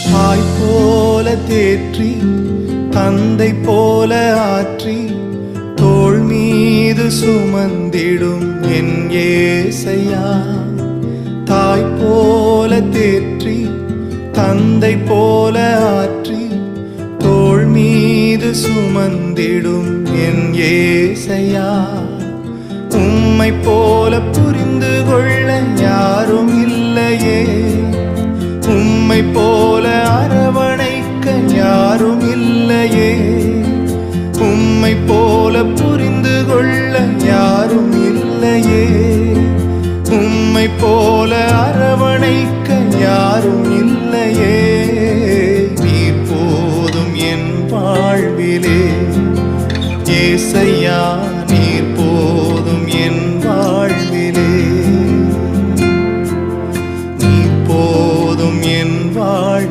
தாய் போல தேற்றி தந்தை போல ஆற்றி தோள் மீது சுமந்திடும் என் ஏசையா. தாய் போல தேற்றி தந்தை போல ஆற்றி தோள் மீது சுமந்திடும் என் ஏசையா. உம்மை போல புரிந்து கொள்ள யாரும் இல்லையே, உம்மை போல